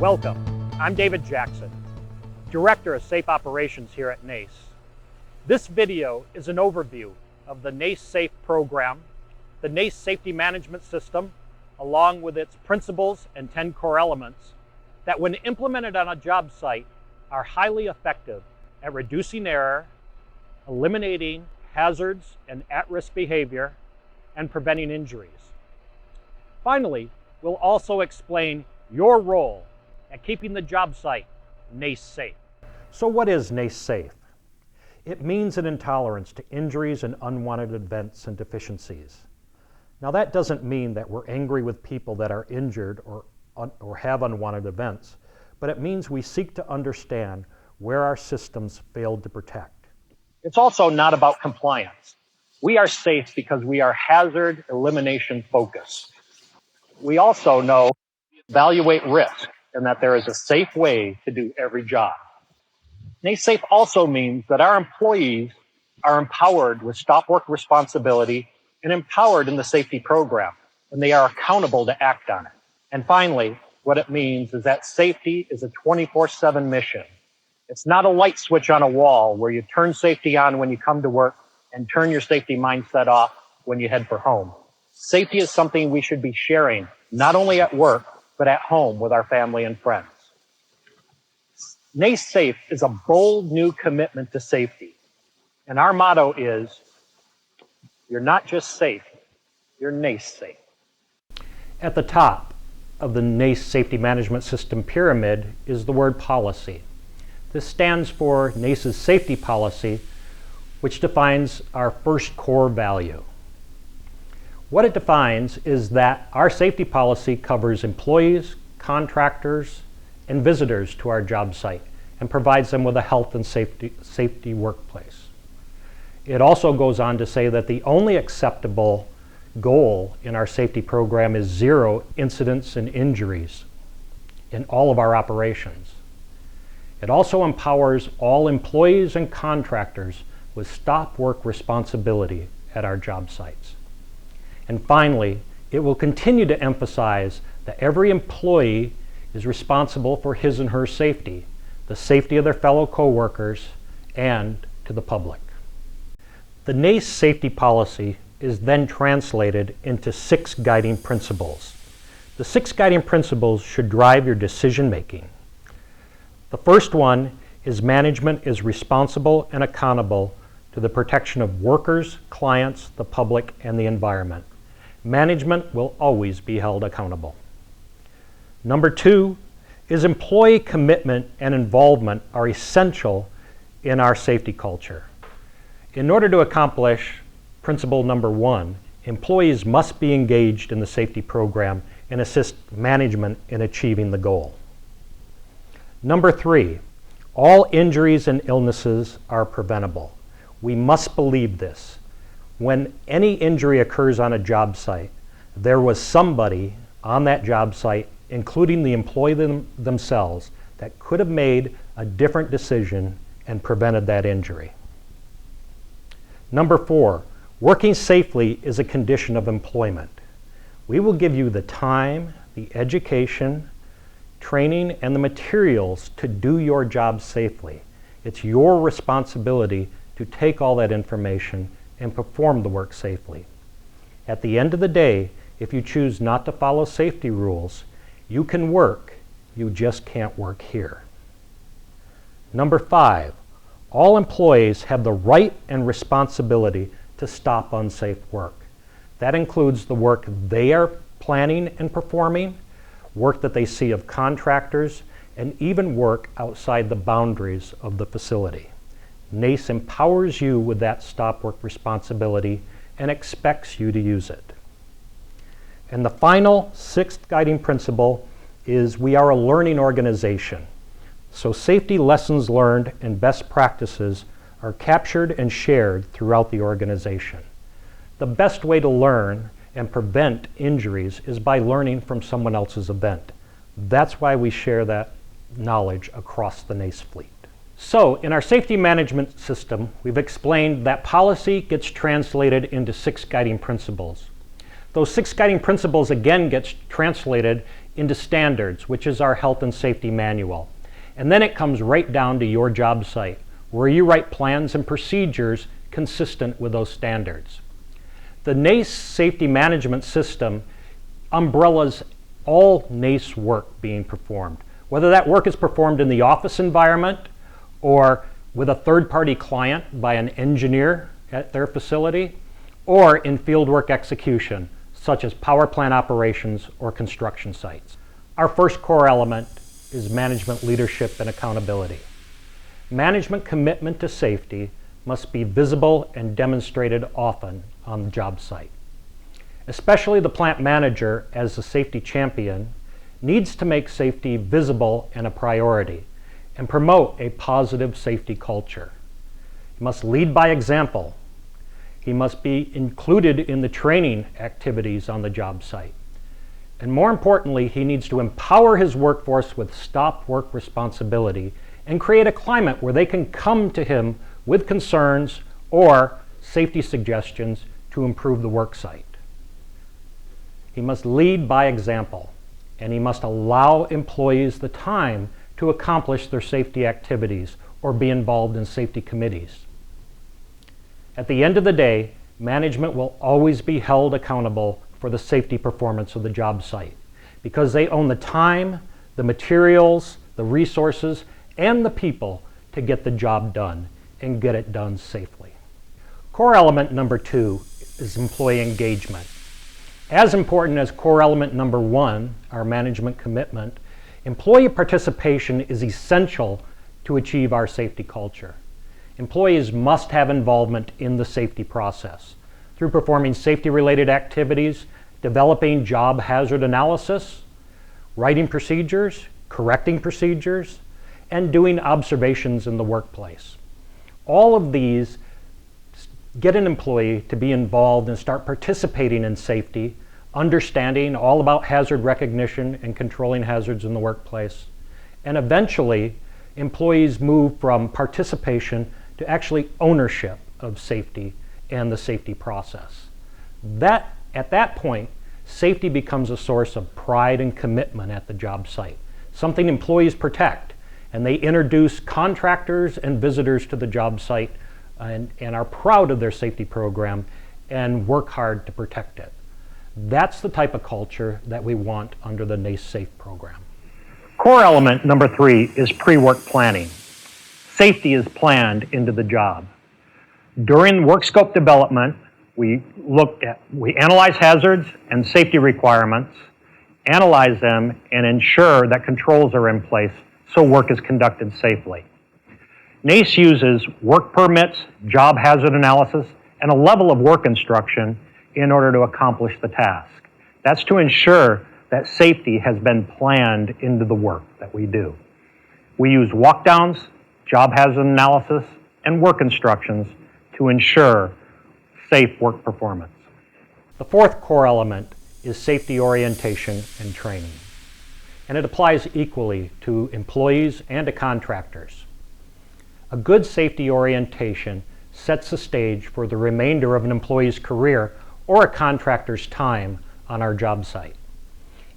Welcome. I'm David Jackson, Director of Safe Operations here at NACE. This video is an overview of the NACE Safe program, the NACE Safety Management System, along with its principles and 10 core elements that, when implemented on a job site, are highly effective at reducing error, eliminating hazards and at-risk behavior, and preventing injuries. Finally, we'll also explain your role at keeping the job site NACE safe. So what is NACE safe? It means an intolerance to injuries and unwanted events and deficiencies. Now that doesn't mean that we're angry with people that are injured or have unwanted events, but it means we seek to understand where our systems failed to protect. It's also not about compliance. We are safe because we are hazard elimination focused. We also know evaluate risk and that there is a safe way to do every job. NACE Safe also means that our employees are empowered with stop work responsibility and empowered in the safety program, and they are accountable to act on it. And finally, what it means is that safety is a 24/7 mission. It's not a light switch on a wall where you turn safety on when you come to work and turn your safety mindset off when you head for home. Safety is something we should be sharing, not only at work, but at home with our family and friends. NACE Safe is a bold new commitment to safety. And our motto is, you're not just safe, you're NACE safe. At the top of the NACE Safety Management System pyramid is the word policy. This stands for NACE's safety policy, which defines our first core value. What it defines is that our safety policy covers employees, contractors, and visitors to our job site and provides them with a health and safety workplace. It also goes on to say that the only acceptable goal in our safety program is 0 incidents and injuries in all of our operations. It also empowers all employees and contractors with stop work responsibility at our job sites. And finally, it will continue to emphasize that every employee is responsible for his and her safety, the safety of their fellow coworkers, and to the public. The NACE safety policy is then translated into 6 guiding principles. The 6 guiding principles should drive your decision making. The first one is management is responsible and accountable to the protection of workers, clients, the public, and the environment. Management will always be held accountable. Number 2 is employee commitment and involvement are essential in our safety culture. In order to accomplish principle number 1, employees must be engaged in the safety program and assist management in achieving the goal. Number 3, all injuries and illnesses are preventable. We must believe this. When any injury occurs on a job site, there was somebody on that job site, including the employee themselves, that could have made a different decision and prevented that injury. Number 4, working safely is a condition of employment. We will give you the time, the education, training, and the materials to do your job safely. It's your responsibility to take all that information and perform the work safely. At the end of the day, if you choose not to follow safety rules, you can work, you just can't work here. Number 5, all employees have the right and responsibility to stop unsafe work. That includes the work they are planning and performing, work that they see of contractors, and even work outside the boundaries of the facility. NACE empowers you with that stop work responsibility and expects you to use it. And the final 6th guiding principle is we are a learning organization. So safety lessons learned and best practices are captured and shared throughout the organization. The best way to learn and prevent injuries is by learning from someone else's event. That's why we share that knowledge across the NACE fleet. So in our safety management system, we've explained that policy gets translated into 6 guiding principles. Those 6 guiding principles again gets translated into standards, which is our health and safety manual. And then it comes right down to your job site, where you write plans and procedures consistent with those standards. The NACE safety management system umbrellas all NACE work being performed, whether that work is performed in the office environment or with a third-party client by an engineer at their facility, or in fieldwork execution, such as power plant operations or construction sites. Our first core element is management leadership and accountability. Management commitment to safety must be visible and demonstrated often on the job site. Especially the plant manager, as the safety champion, needs to make safety visible and a priority and promote a positive safety culture. He must lead by example. He must be included in the training activities on the job site. And more importantly, he needs to empower his workforce with stop work responsibility and create a climate where they can come to him with concerns or safety suggestions to improve the work site. He must lead by example, and he must allow employees the time to accomplish their safety activities or be involved in safety committees. At the end of the day, management will always be held accountable for the safety performance of the job site because they own the time, the materials, the resources, and the people to get the job done and get it done safely. Core element number 2 is employee engagement. As important as core element number 1, our management commitment, employee participation is essential to achieve our safety culture. Employees must have involvement in the safety process through performing safety-related activities, developing job hazard analysis, writing procedures, correcting procedures, and doing observations in the workplace. All of these get an employee to be involved and start participating in safety, understanding all about hazard recognition and controlling hazards in the workplace. And eventually, employees move from participation to actually ownership of safety and the safety process. At that point, safety becomes a source of pride and commitment at the job site, something employees protect, and they introduce contractors and visitors to the job site and are proud of their safety program and work hard to protect it. That's the type of culture that we want under the NACE SAFE program. Core element number 3 is pre-work planning. Safety is planned into the job. During work scope development, we analyze hazards and safety requirements, analyze them, and ensure that controls are in place so work is conducted safely. NACE uses work permits, job hazard analysis, and a level of work instruction in order to accomplish the task. That's to ensure that safety has been planned into the work that we do. We use walkdowns, job hazard analysis, and work instructions to ensure safe work performance. The fourth core element is safety orientation and training, and it applies equally to employees and to contractors. A good safety orientation sets the stage for the remainder of an employee's career or a contractor's time on our job site.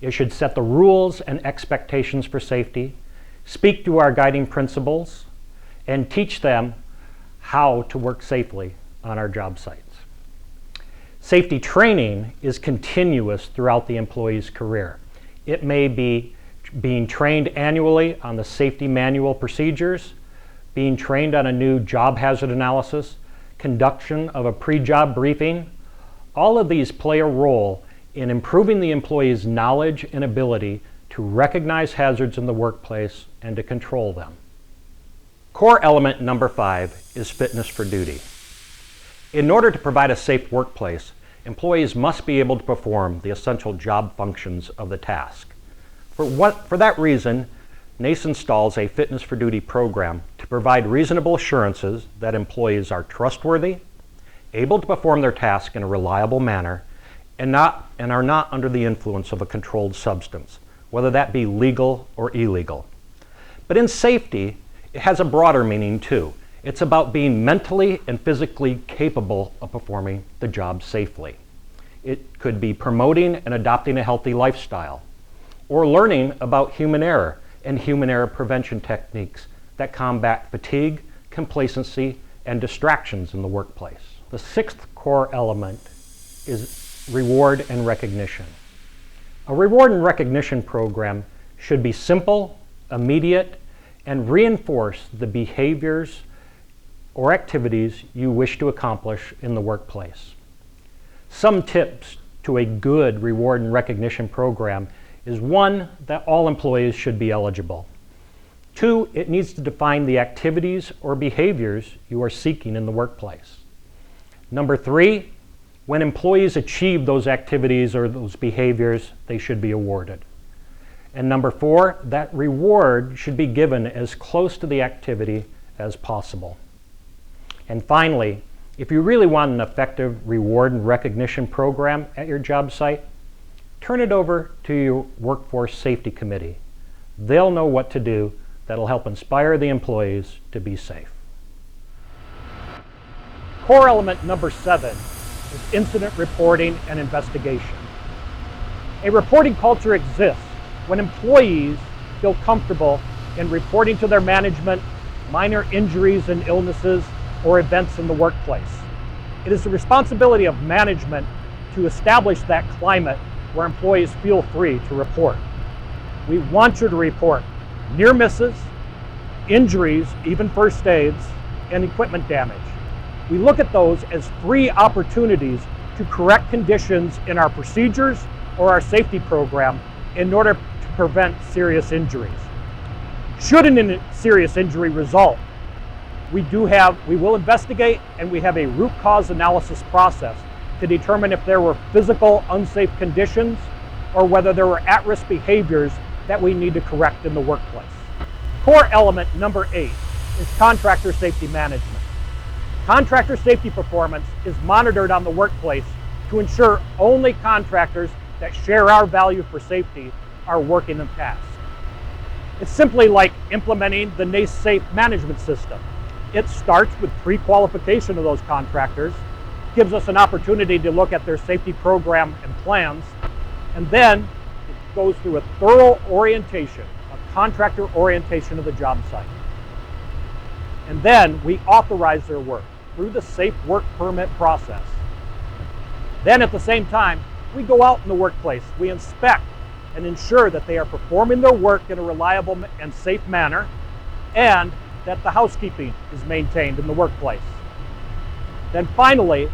It should set the rules and expectations for safety, speak to our guiding principles, and teach them how to work safely on our job sites. Safety training is continuous throughout the employee's career. It may be being trained annually on the safety manual procedures, being trained on a new job hazard analysis, conduction of a pre-job briefing. All of these play a role in improving the employee's knowledge and ability to recognize hazards in the workplace and to control them. Core element number 5 is fitness for duty. In order to provide a safe workplace, employees must be able to perform the essential job functions of the task. For that reason, NACE installs a fitness for duty program to provide reasonable assurances that employees are trustworthy, able to perform their task in a reliable manner, and are not under the influence of a controlled substance, whether that be legal or illegal. But in safety, it has a broader meaning too. It's about being mentally and physically capable of performing the job safely. It could be promoting and adopting a healthy lifestyle. or learning about human error and human error prevention techniques that combat fatigue, complacency, and distractions in the workplace. The sixth core element is reward and recognition. A reward and recognition program should be simple, immediate, and reinforce the behaviors or activities you wish to accomplish in the workplace. Some tips to a good reward and recognition program is: 1, that all employees should be eligible. 2, it needs to define the activities or behaviors you are seeking in the workplace. Number 3, when employees achieve those activities or those behaviors, they should be awarded. And number 4, that reward should be given as close to the activity as possible. And finally, if you really want an effective reward and recognition program at your job site, turn it over to your workforce safety committee. They'll know what to do that'll help inspire the employees to be safe. Core element number 7 is incident reporting and investigation. A reporting culture exists when employees feel comfortable in reporting to their management minor injuries and illnesses or events in the workplace. It is the responsibility of management to establish that climate where employees feel free to report. We want you to report near misses, injuries, even first aids, and equipment damage. We look at those as free opportunities to correct conditions in our procedures or our safety program in order to prevent serious injuries. Should a serious injury result, we will investigate, and we have a root cause analysis process to determine if there were physical unsafe conditions or whether there were at-risk behaviors that we need to correct in the workplace. Core element number 8 is contractor safety management. Contractor safety performance is monitored on the workplace to ensure only contractors that share our value for safety are working the task. It's simply like implementing the NACE safe management system. It starts with pre-qualification of those contractors, gives us an opportunity to look at their safety program and plans, and then it goes through a thorough orientation, a contractor orientation of the job site. And then we authorize their work through the safe work permit process. Then at the same time, we go out in the workplace, we inspect and ensure that they are performing their work in a reliable and safe manner, and that the housekeeping is maintained in the workplace. Then finally,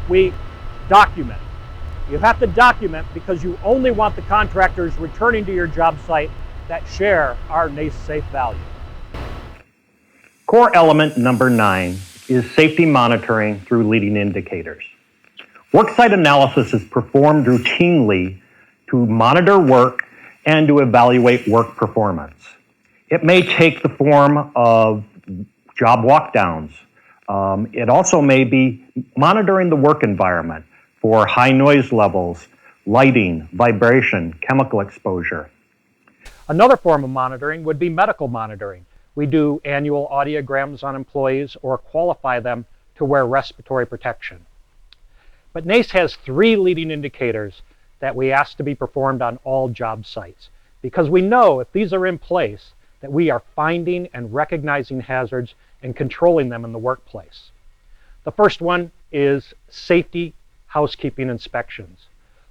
we document. You have to document because you only want the contractors returning to your job site that share our NACE safe value. Core element number 9 is safety monitoring through leading indicators. Worksite analysis is performed routinely to monitor work and to evaluate work performance. It may take the form of job walkdowns. It also may be monitoring the work environment for high noise levels, lighting, vibration, chemical exposure. Another form of monitoring would be medical monitoring. We do annual audiograms on employees or qualify them to wear respiratory protection. But NACE has 3 leading indicators that we ask to be performed on all job sites, because we know if these are in place that we are finding and recognizing hazards and controlling them in the workplace. The first one is safety housekeeping inspections,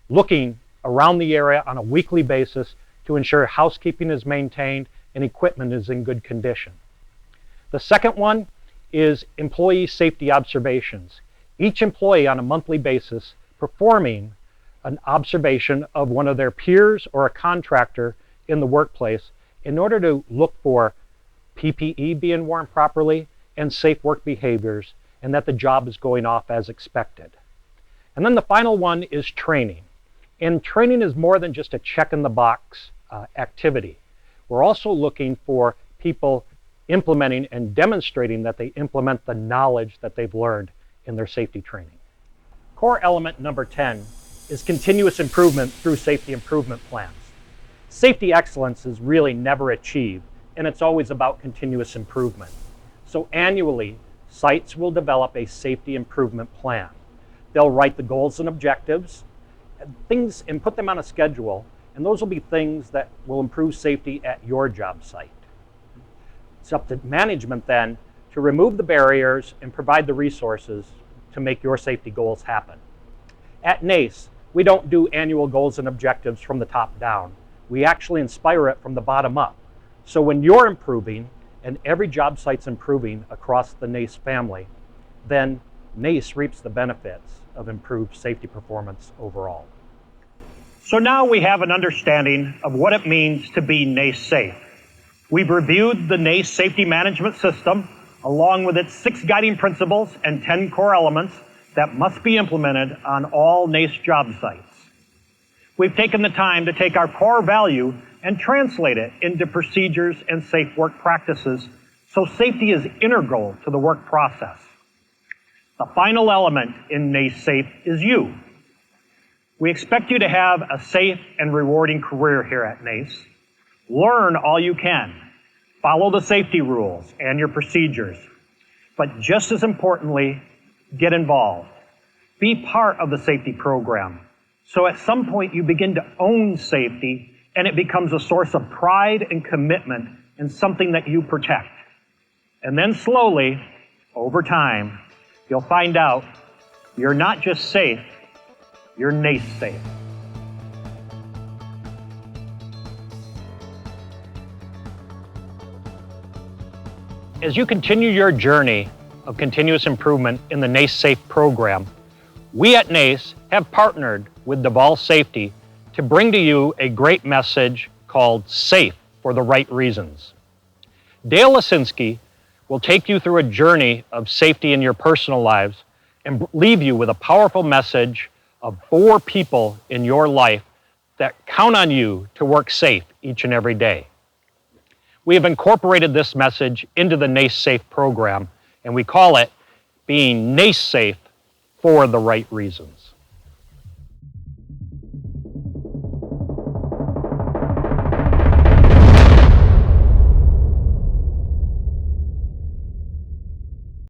looking around the area on a weekly basis to ensure housekeeping is maintained and equipment is in good condition. The second one is employee safety observations. Each employee on a monthly basis performing an observation of one of their peers or a contractor in the workplace in order to look for PPE being worn properly and safe work behaviors, and that the job is going off as expected. And then the final one is training. And training is more than just a check in the box activity. We're also looking for people implementing and demonstrating that they implement the knowledge that they've learned in their safety training. Core element number 10 is continuous improvement through safety improvement plans. Safety excellence is really never achieved, and it's always about continuous improvement. So annually, sites will develop a safety improvement plan. They'll write the goals and objectives and put them on a schedule And those will be things that will improve safety at your job site. It's up to management then to remove the barriers and provide the resources to make your safety goals happen. At NACE, we don't do annual goals and objectives from the top down. We actually inspire it from the bottom up. So when you're improving and every job site's improving across the NACE family, then NACE reaps the benefits of improved safety performance overall. So now we have an understanding of what it means to be NACE safe. We've reviewed the NACE safety management system along with its 6 guiding principles and 10 core elements that must be implemented on all NACE job sites. We've taken the time to take our core value and translate it into procedures and safe work practices, so safety is integral to the work process. The final element in NACE Safe is you. We expect you to have a safe and rewarding career here at NACE. Learn all you can. Follow the safety rules and your procedures. But just as importantly, get involved. Be part of the safety program. So at some point you begin to own safety and it becomes a source of pride and commitment and something that you protect. And then slowly, over time, you'll find out you're not just safe, you're NACE safe. As you continue your journey of continuous improvement in the NACE Safe program, we at NACE have partnered with Duval Safety to bring to you a great message called Safe for the Right Reasons. Dale Lisinski will take you through a journey of safety in your personal lives and leave you with a powerful message of 4 people in your life that count on you to work safe each and every day. We have incorporated this message into the NACE Safe program, and we call it being NACE Safe for the Right Reasons.